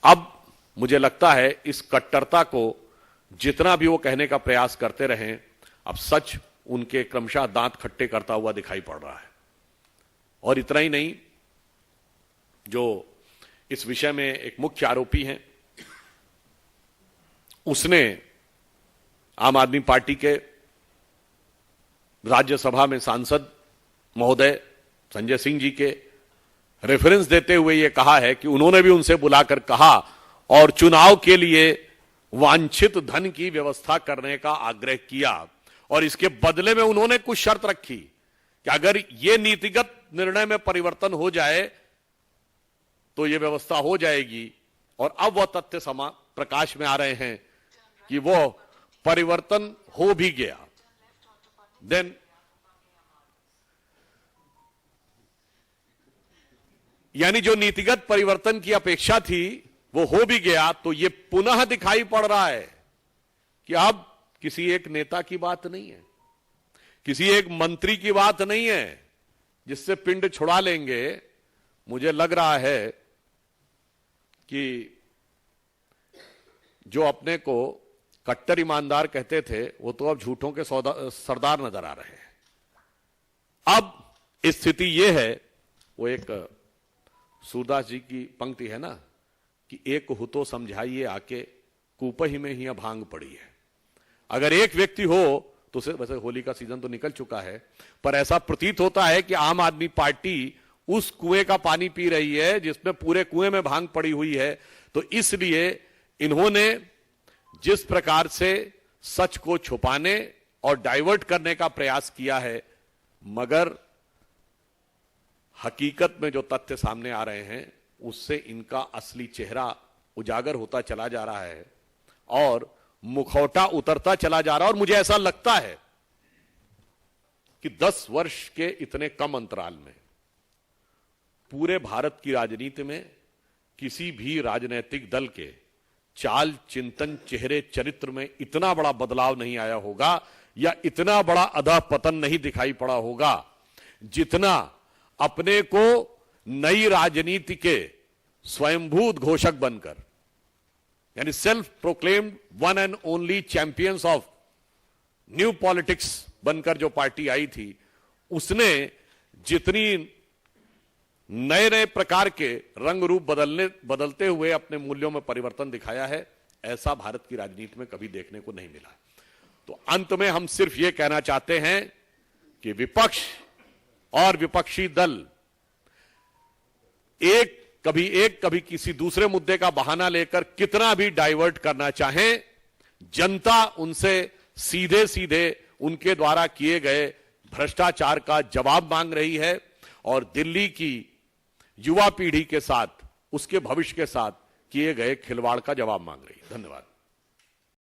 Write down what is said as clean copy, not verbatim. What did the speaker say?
अब मुझे लगता है इस कट्टरता को जितना भी वो कहने का प्रयास करते रहें, अब सच उनके क्रमशः दांत खट्टे करता हुआ दिखाई पड़ रहा है। और इतना ही नहीं, जो इस विषय में एक मुख्य आरोपी हैं, उसने आम आदमी पार्टी के राज्यसभा में सांसद महोदय संजय सिंह जी के रेफरेंस देते हुए यह कहा है कि उन्होंने भी उनसे बुलाकर कहा और चुनाव के लिए वांछित धन की व्यवस्था करने का आग्रह किया, और इसके बदले में उन्होंने कुछ शर्त रखी कि अगर यह नीतिगत निर्णय में परिवर्तन हो जाए तो यह व्यवस्था हो जाएगी। और अब वह तथ्य प्रकाश में आ रहे हैं कि वो परिवर्तन हो भी गया। देन यानी जो नीतिगत परिवर्तन की अपेक्षा थी वो हो भी गया, तो यह पुनः दिखाई पड़ रहा है कि अब किसी एक नेता की बात नहीं है, किसी एक मंत्री की बात नहीं है जिससे पिंड छुड़ा लेंगे। मुझे लग रहा है कि जो अपने को कट्टर ईमानदार कहते थे वो तो अब झूठों के सरदार नजर आ रहे हैं। अब स्थिति यह है, वो एक सूरदास जी की पंक्ति है ना कि एक हो तो समझाइए आके, कूपही में ही भांग पड़ी है। अगर एक व्यक्ति हो तो वैसे होली का सीजन तो निकल चुका है, पर ऐसा प्रतीत होता है कि आम आदमी पार्टी उस कुएं का पानी पी रही है जिसमें पूरे कुएं में भांग पड़ी हुई है। तो इसलिए इन्होंने जिस प्रकार से सच को छुपाने और डाइवर्ट करने का प्रयास किया है, मगर हकीकत में जो तथ्य सामने आ रहे हैं उससे इनका असली चेहरा उजागर होता चला जा रहा है और मुखौटा उतरता चला जा रहा है। और मुझे ऐसा लगता है कि 10 वर्ष के इतने कम अंतराल में पूरे भारत की राजनीति में किसी भी राजनीतिक दल के चाल, चिंतन, चेहरे, चरित्र में इतना बड़ा बदलाव नहीं आया होगा या इतना बड़ा अधःपतन नहीं दिखाई पड़ा होगा जितना अपने को नई राजनीति के स्वयंभूत घोषक बनकर, यानी self proclaimed one and only champions of new politics बनकर जो पार्टी आई थी, उसने जितनी नए नए प्रकार के रंग रूप बदलते हुए अपने मूल्यों में परिवर्तन दिखाया है, ऐसा भारत की राजनीति में कभी देखने को नहीं मिला। तो अंत में हम सिर्फ ये कहना चाहते हैं कि विपक्ष और विपक्षी दल कभी किसी दूसरे मुद्दे का बहाना लेकर कितना भी डाइवर्ट करना चाहें, जनता उनसे सीधे सीधे उनके द्वारा किए गए भ्रष्टाचार का जवाब मांग रही है और दिल्ली की युवा पीढ़ी के साथ, उसके भविष्य के साथ किए गए खिलवाड़ का जवाब मांग रही है। धन्यवाद।